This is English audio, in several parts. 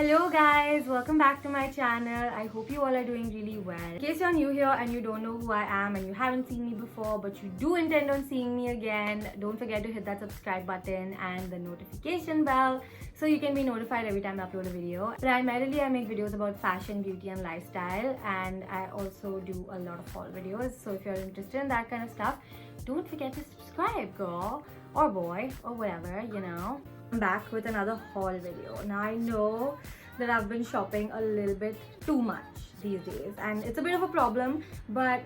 Hello guys, welcome back to my channel. I hope you all are doing really well. In case you're new here and you don't know who I am and you haven't seen me before but you do intend on seeing me again, don't forget to hit that subscribe button and the notification bell so you can be notified every time I upload a video. Primarily I make videos about fashion, beauty and lifestyle, and I also do a lot of haul videos. So if you're interested in that kind of stuff, don't forget to subscribe, girl or boy or whatever, you know. I'm back with another haul video. Now I know that I've been shopping a little bit too much these days and it's a bit of a problem, but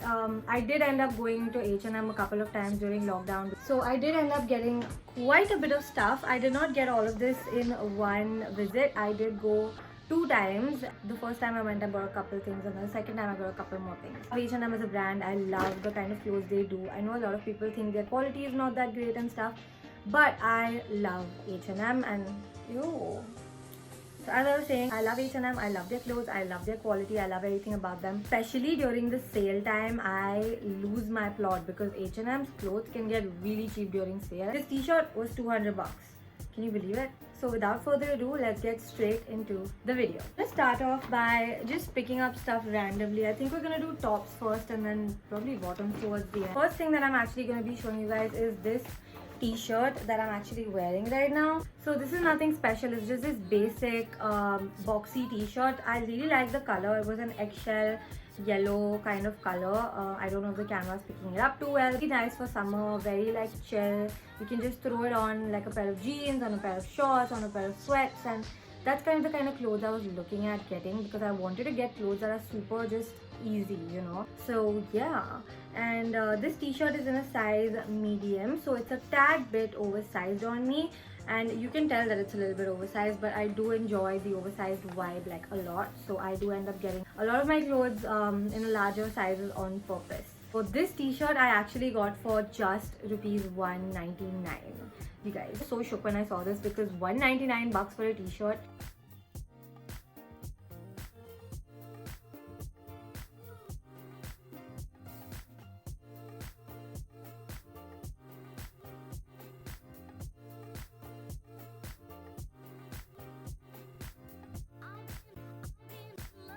I did end up going to H&M a couple of times during lockdown, so I did end up getting quite a bit of stuff. I did not get all of this in one visit. I did go 2 times. The first time I went, I bought a couple things, and the second time I got a couple more things. H&M is a brand. I love the kind of clothes they do. I know a lot of people think their quality is not that great and stuff, but I love H&M and yo. So as I was saying, I love H&M, I love their clothes, I love their quality, I love everything about them. Especially during the sale time, I lose my plot because H&M's clothes can get really cheap during sale. This t-shirt was 200 bucks. Can you believe it? So without further ado, let's get straight into the video. Let's start off by just picking up stuff randomly. I think we're gonna do tops first and then probably bottoms towards the end. First thing that I'm actually gonna be showing you guys is this t-shirt that I'm actually wearing right now. So this is nothing special, it's just this basic boxy t-shirt. I really like the color. It was an eggshell yellow kind of color. I don't know if the camera is picking it up too well. Really nice for summer, very like chill. You can just throw it on like a pair of jeans, on a pair of shorts, on a pair of sweats, and that's the kind of clothes I was looking at getting because I wanted to get clothes that are super just easy, you know. So yeah, and this t-shirt is in a size medium, so it's a tad bit oversized on me, and you can tell that it's a little bit oversized, but I do enjoy the oversized vibe like a lot, so I do end up getting a lot of my clothes in larger sizes on purpose. So this t-shirt I actually got for just rupees 199. You guys, I was so shook when I saw this because 199 bucks for a t-shirt.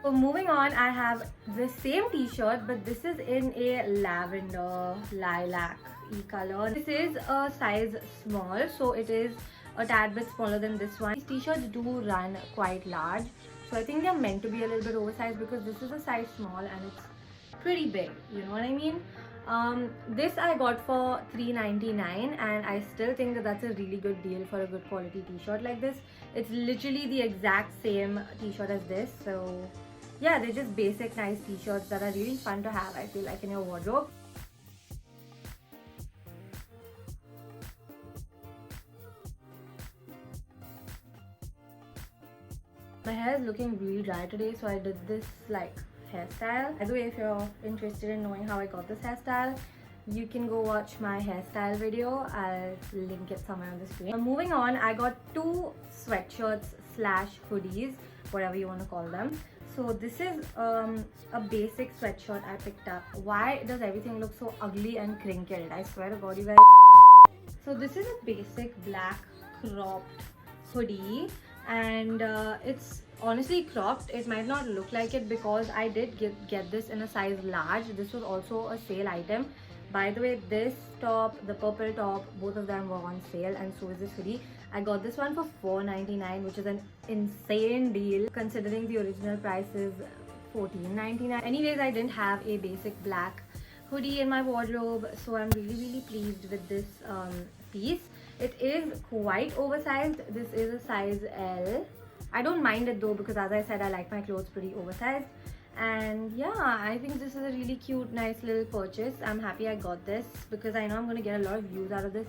So moving on, I have the same t-shirt, but this is in a lavender lilac color. This is a size small, so it is a tad bit smaller than this one. These t-shirts do run quite large, so I think they're meant to be a little bit oversized because this is a size small and it's pretty big, you know what I mean. This I got for $3.99 and I still think that that's a really good deal for a good quality t-shirt like this. It's literally the exact same t-shirt as this, so yeah, they're just basic nice t-shirts that are really fun to have, I feel like, in your wardrobe. My hair is looking really dry today, so I did this like hairstyle. By the way, if you're interested in knowing how I got this hairstyle, you can go watch my hairstyle video. I'll link it somewhere on the screen. Moving on, I got 2 sweatshirts slash hoodies, whatever you want to call them. So this is a basic sweatshirt I picked up. Why does everything look so ugly and crinkled? I swear to God, you guys. So this is a basic black cropped hoodie, and it's honestly cropped. It might not look like it because I did get this in a size large. This was also a sale item. By the way, this top, the purple top, both of them were on sale, and so is this hoodie. I got this one for $4.99, which is an insane deal considering the original price is $14.99. Anyways, I didn't have a basic black hoodie in my wardrobe, so I'm really pleased with this piece. It is quite oversized. This is a size L. I don't mind it though because, as I said, I like my clothes pretty oversized. And yeah, I think this is a really cute, nice little purchase. I'm happy I got this because I know I'm going to get a lot of views out of this.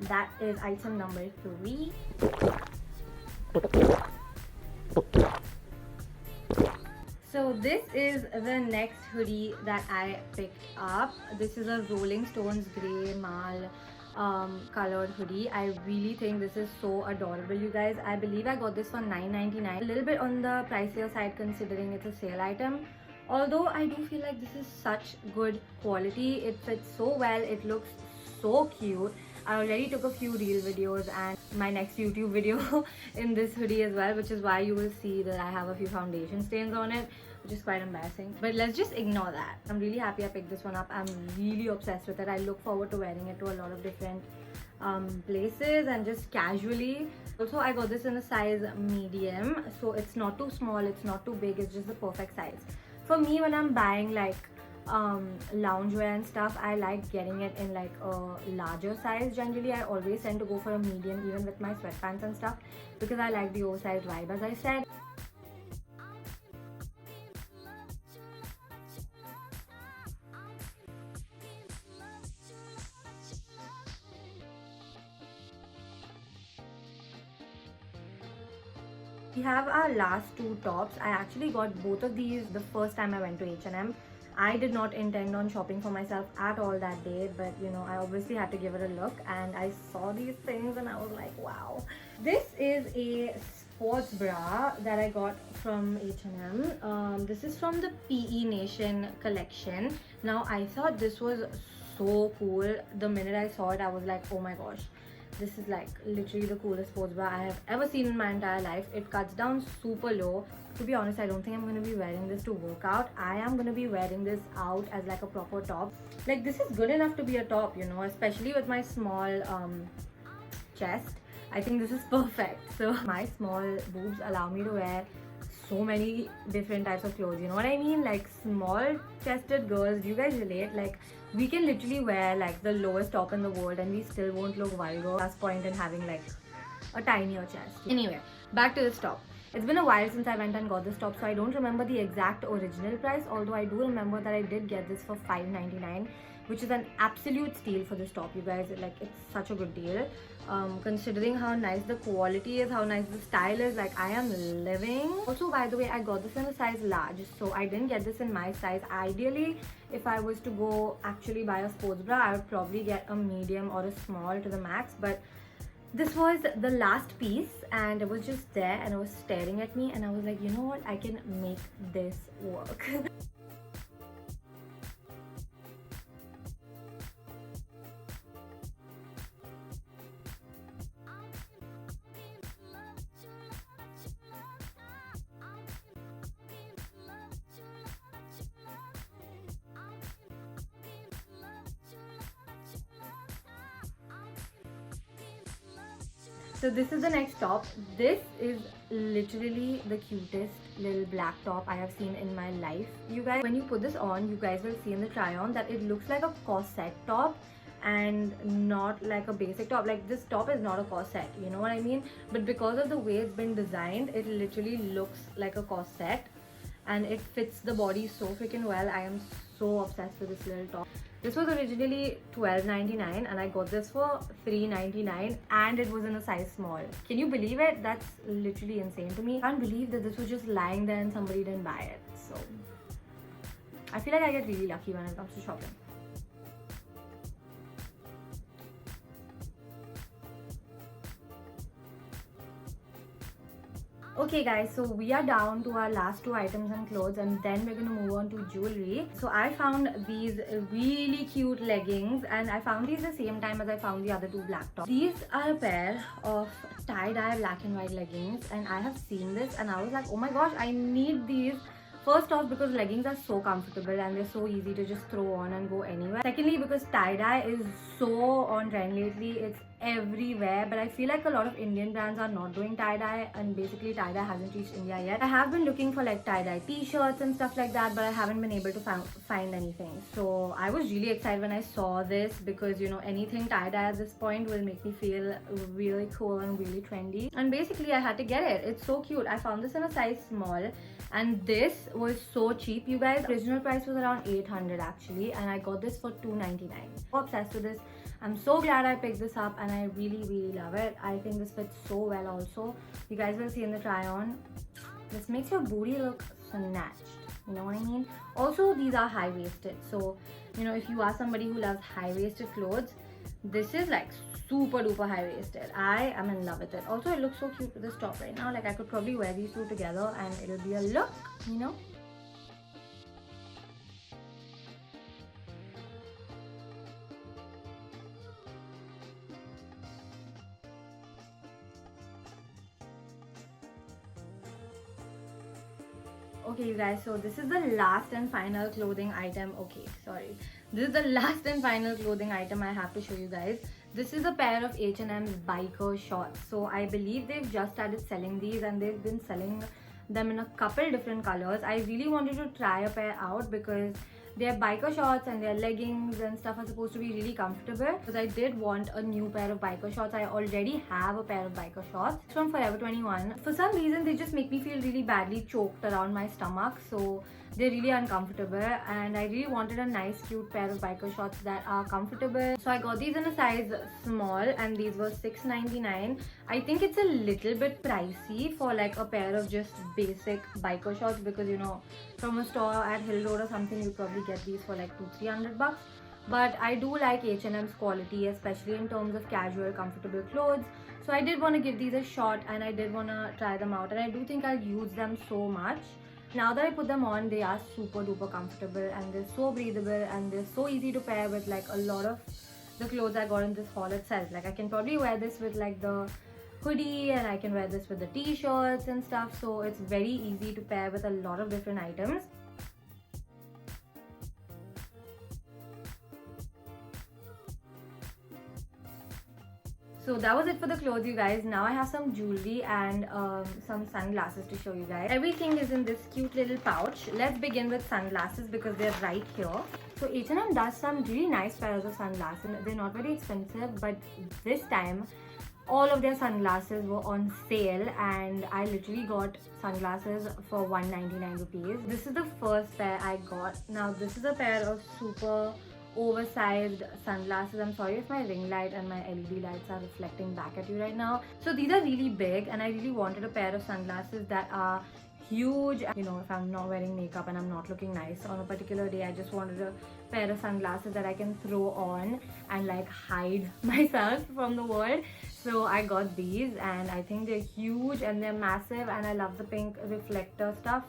That is item number 3. So this is the next hoodie that I picked up. This is a Rolling Stones grey mal colored hoodie. I really think this is so adorable, you guys. I believe I got this for $9.99. A little bit on the pricier side considering it's a sale item. Although I do feel like this is such good quality. It fits so well. It looks so cute. I already took a few reel videos and my next YouTube video in this hoodie as well, which is why you will see that I have a few foundation stains on it, which is quite embarrassing. But let's just ignore that. I'm really happy I picked this one up. I'm really obsessed with it. I look forward to wearing it to a lot of different places and just casually. Also, I got this in a size medium, so it's not too small, it's not too big, it's just the perfect size. For me, when I'm buying like loungewear and stuff, I like getting it in like a larger size. Generally, I always tend to go for a medium even with my sweatpants and stuff because I like the oversized vibe, as I said. We have our last two tops. I actually got both of these the first time I went to H&M. I did not intend on shopping for myself at all that day, but you know, I obviously had to give it a look and I saw these things and I was like, wow. This is a sports bra that I got from H&M. This is from the PE Nation collection. Now, I thought this was so cool. The minute I saw it, I was like, oh my gosh. This is like literally the coolest sports bra I have ever seen in my entire life. It cuts down super low. To be honest, I don't think I'm going to be wearing this to work out. I am going to be wearing this out as like a proper top. Like, this is good enough to be a top, you know, especially with my small chest. I think this is perfect. So my small boobs allow me to wear so many different types of clothes, you know what I mean? Like, small chested girls, do you guys relate? Like, we can literally wear like the lowest top in the world and we still won't look vulgar. That's point in having like a tinier chest. Anyway, back to this top. It's been a while since I went and got this top, so I don't remember the exact original price, although I do remember that I did get this for $5.99, which is an absolute steal for this top, you guys. Like, it's such a good deal. Considering how nice the quality is, how nice the style is, like, I am living. Also, by the way, I got this in a size large, so I didn't get this in my size. Ideally, if I was to go actually buy a sports bra, I would probably get a medium or a small to the max, but this was the last piece and it was just there and it was staring at me and I was like, you know what, I can make this work. So this is the next top. This is literally the cutest little black top I have seen in my life. You guys, when you put this on, you guys will see in the try on that it looks like a corset top and not like a basic top. Like, this top is not a corset, you know what I mean? But because of the way it's been designed, it literally looks like a corset and it fits the body so freaking well. I am so obsessed with this little top. This was originally $12.99 and I got this for $3.99 and it was in a size small. Can you believe it? That's literally insane to me. I can't believe that this was just lying there and somebody didn't buy it. So I feel like I get really lucky when it comes to shopping. Okay guys, so we are down to our last two items and clothes and then we're gonna move on to jewelry. So I found these really cute leggings and I found these the same time as I found the other two black tops. These are a pair of tie-dye black and white leggings and I have seen this and I was like, oh my gosh, I need these. First off, because leggings are so comfortable and they're so easy to just throw on and go anywhere. Secondly, because tie-dye is so on trend lately. It's everywhere, but I feel like a lot of Indian brands are not doing tie-dye and basically tie-dye hasn't reached India yet. I have been looking for like tie-dye t-shirts and stuff like that, but I haven't been able to find anything. So I was really excited when I saw this because, you know, anything tie-dye at this point will make me feel really cool and really trendy. And basically I had to get it. It's so cute. I found this in a size small and this was so cheap, you guys. The original price was around $800 actually and I got this for $2.99. So obsessed with this. I'm so glad I picked this up and I really love it. I think this fits so well also. You guys will see in the try on. This makes your booty look snatched. You know what I mean? Also, these are high-waisted. So, you know, if you are somebody who loves high-waisted clothes, This is like super duper high waisted. I am in love with it. Also, it looks so cute with this top right now. Like I could probably wear these two together and it'll be a look, you know. Okay, you guys, so this is the last and final clothing item. Okay, sorry. This is the last and final clothing item I have to show you guys. This is a pair of H&M's biker shorts. So I believe they've just started selling these and they've been selling them in a couple different colors. I really wanted to try a pair out because their biker shorts and their leggings and stuff are supposed to be really comfortable. Because I did want a new pair of biker shorts. I already have a pair of biker shorts from Forever 21. For some reason, they just make me feel really badly choked around my stomach. So they're really uncomfortable and I really wanted a nice cute pair of biker shorts that are comfortable. So I got these in a size small and these were $6.99. I think it's a little bit pricey for like a pair of just basic biker shorts because, you know, from a store at Hill Road or something you probably get these for like 200-300 bucks. But I do like H&M's quality, especially in terms of casual comfortable clothes. So I did want to give these a shot and I did want to try them out and I do think I'll use them so much. Now that I put them on, they are super duper comfortable and they're so breathable and they're so easy to pair with like a lot of the clothes I got in this haul itself. Like I can probably wear this with like the hoodie and I can wear this with the t-shirts and stuff. So it's very easy to pair with a lot of different items. So that was it for the clothes, you guys. Now I have some jewelry and some sunglasses to show you guys. Everything is in this cute little pouch. Let's begin with sunglasses because they're right here. So H&M does some really nice pairs of sunglasses. They're not very expensive, but this time all of their sunglasses were on sale and I literally got sunglasses for 199 rupees. This is the first pair I got. Now this is a pair of super oversized sunglasses. I'm sorry if my ring light and my LED lights are reflecting back at you right now. So these are really big and I really wanted a pair of sunglasses that are huge. You know, if I'm not wearing makeup and I'm not looking nice on a particular day, I just wanted a pair of sunglasses that I can throw on and like hide myself from the world. So I got these and I think they're huge and they're massive and I love the pink reflector stuff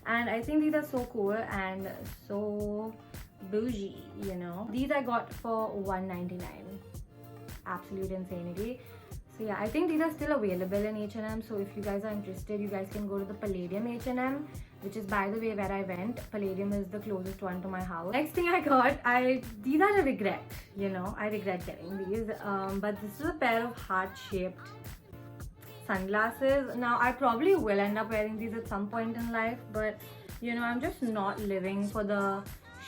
and I think these are so cool and so bougie, you know. These I got for 199. Absolute insanity. So yeah, I think these are still available in H&M. So if you guys are interested, you guys can go to the Palladium H&M, which is, by the way, where I went. Palladium is the closest one to my house. Next thing I got, these are a regret, you know. I regret getting these. But this is a pair of heart-shaped sunglasses. Now, I probably will end up wearing these at some point in life, but you know, I'm just not living for the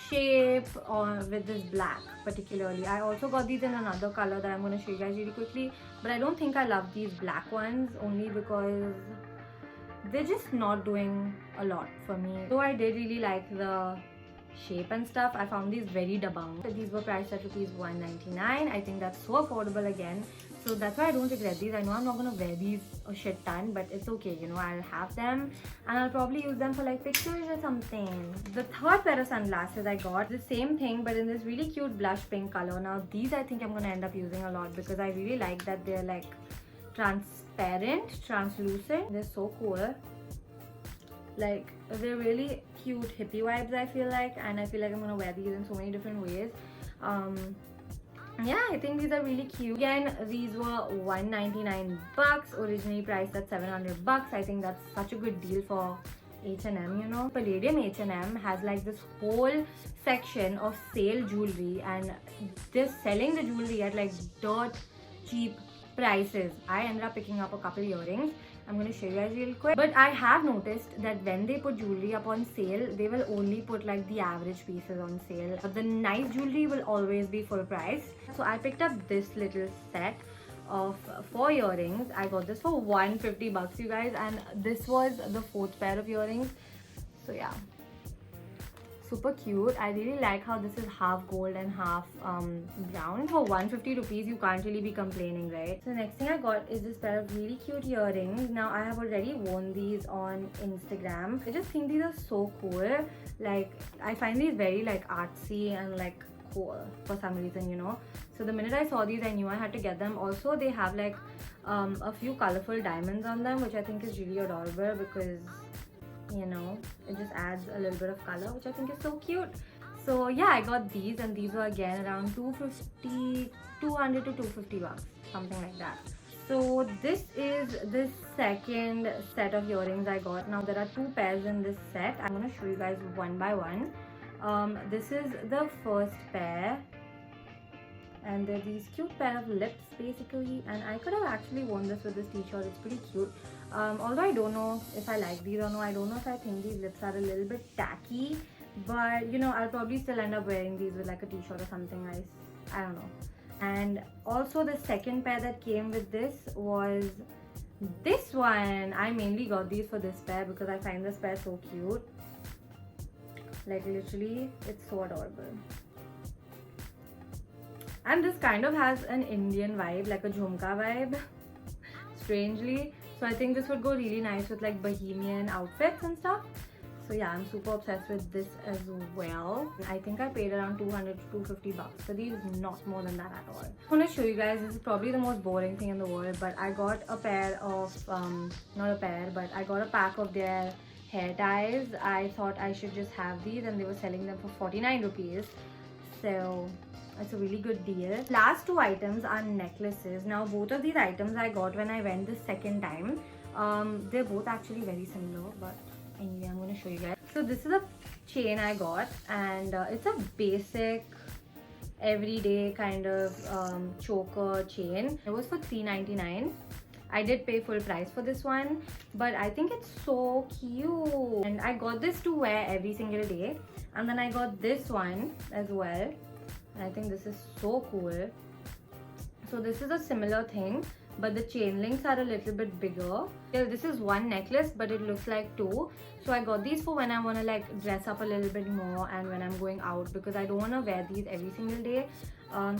shape or with this black particularly. I also got these in another color that I'm going to show you guys really quickly, but I don't think I love these black ones only because they're just not doing a lot for me. Though I did really like the shape and stuff, I found these very dabang. These were priced at rupees 199. I think that's so affordable again. So that's why I don't regret these. I know I'm not gonna wear these a shit ton, but it's okay, you know, I'll have them and I'll probably use them for like pictures or something. The third pair of sunglasses I got, the same thing but in this really cute blush pink color. Now these I think I'm gonna end up using a lot because I really like that they're like transparent, translucent. They're so cool. Like, they're really cute hippie vibes, I feel like, and I feel like I'm gonna wear these in so many different ways. Yeah, I think these are really cute. Again, these were 199 bucks, originally priced at 700 bucks. I think that's such a good deal for H&M, you know. Palladium H&M has like this whole section of sale jewelry and they're selling the jewelry at like dirt cheap prices. I ended up picking up a couple earrings. I'm going to show you guys real quick. But I have noticed that when they put jewelry up on sale, they will only put like the average pieces on sale. But the nice jewelry will always be full price. So I picked up this little set of 4 earrings. I got this for 150 bucks, you guys. And this was the 4th pair of earrings. So yeah. Super cute. I really like how this is half gold and half brown. For 150 rupees, you can't really be complaining, right? So the next thing I got is this pair of really cute earrings. Now I have already worn these on Instagram. I just think these are so cool. Like, I find these very like artsy and like fall for some reason, you know. So the minute I saw these, I knew I had to get them. Also, they have like a few colorful diamonds on them, which I think is really adorable because, you know, it just adds a little bit of color, which I think is so cute. So yeah, I got these, and these were again around 200 to 250 bucks, something like that. So this is the second set of earrings I got. Now there are two pairs in this set. I'm gonna show you guys one by one. This is the first pair, and they're these cute pair of lips basically, and I could have actually worn this with this t-shirt. It's pretty cute. Although I don't know if I like these or no. I don't know if I think these lips are a little bit tacky, but you know, I'll probably still end up wearing these with like a t-shirt or something. I don't know. And also the second pair that came with this was this one. I mainly got these for this pair because I find this pair so cute. Like literally, it's so adorable. And this kind of has an Indian vibe, like a jhumka vibe, strangely. So I think this would go really nice with like bohemian outfits and stuff. So yeah, I'm super obsessed with this as well. I think I paid around 200 to 250 bucks for these, not more than that at all. I'm gonna show you guys, this is probably the most boring thing in the world, but I got a pair of, not a pair, but I got a pack of their hair ties. I thought I should just have these, and they were selling them for 49 rupees. So it's a really good deal. Last two items are necklaces. Now both of these items I got when I went the second time. They're both actually very similar, but anyway, I'm going to show you guys. So this is a chain I got, and it's a basic everyday kind of choker chain. It was for $3.99. I did pay full price for this one, but I think it's so cute, and I got this to wear every single day. And then I got this one as well, and I think this is so cool. So this is a similar thing, but the chain links are a little bit bigger. Yeah, this is one necklace, but it looks like two. So I got these for when I want to like dress up a little bit more and when I'm going out, because I don't want to wear these every single day.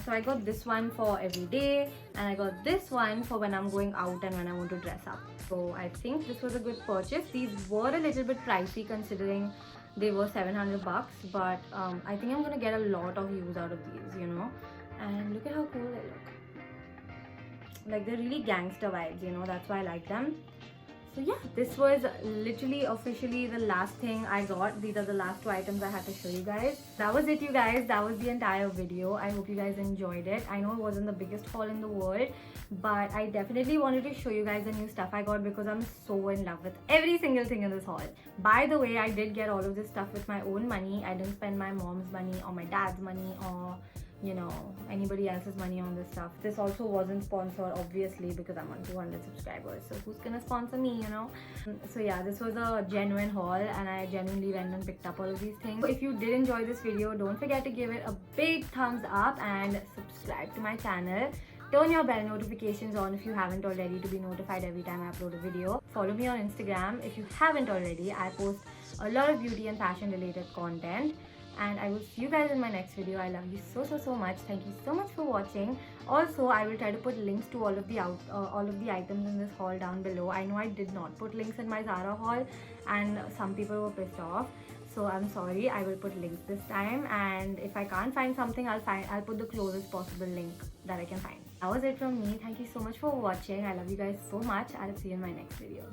So I got this one for every day, and I got this one for when I'm going out and when I want to dress up. So I think this was a good purchase. These were a little bit pricey considering they were 700 bucks, but I think I'm gonna get a lot of use out of these, you know. And look at how cool they look. Like, they're really gangster vibes, you know, that's why I like them. So yeah, this was literally officially the last thing I got. These are the last two items I had to show you guys. That was it, you guys. That was the entire video. I hope you guys enjoyed it. I know it wasn't the biggest haul in the world, but I definitely wanted to show you guys the new stuff I got because I'm so in love with every single thing in this haul. By the way, I did get all of this stuff with my own money. I didn't spend my mom's money or my dad's money or, you know, anybody else's money on this stuff. This also wasn't sponsored, obviously, because I'm on 200 subscribers, so who's gonna sponsor me, you know? So yeah, this was a genuine haul, and I genuinely went and picked up all of these things. So if you did enjoy this video, don't forget to give it a big thumbs up and subscribe to my channel. Turn your bell notifications on if you haven't already to be notified every time I upload a video. Follow me on Instagram if you haven't already. I post a lot of beauty and fashion related content. And I will see you guys in my next video. I love you so much. Thank you so much for watching. Also, I will try to put links to all of the items in this haul down below. I know I did not put links in my Zara haul, and some people were pissed off. So I'm sorry. I will put links this time, and if I can't find something, I'll put the closest possible link that I can find. That was it from me. Thank you so much for watching. I love you guys so much. I'll see you in my next video.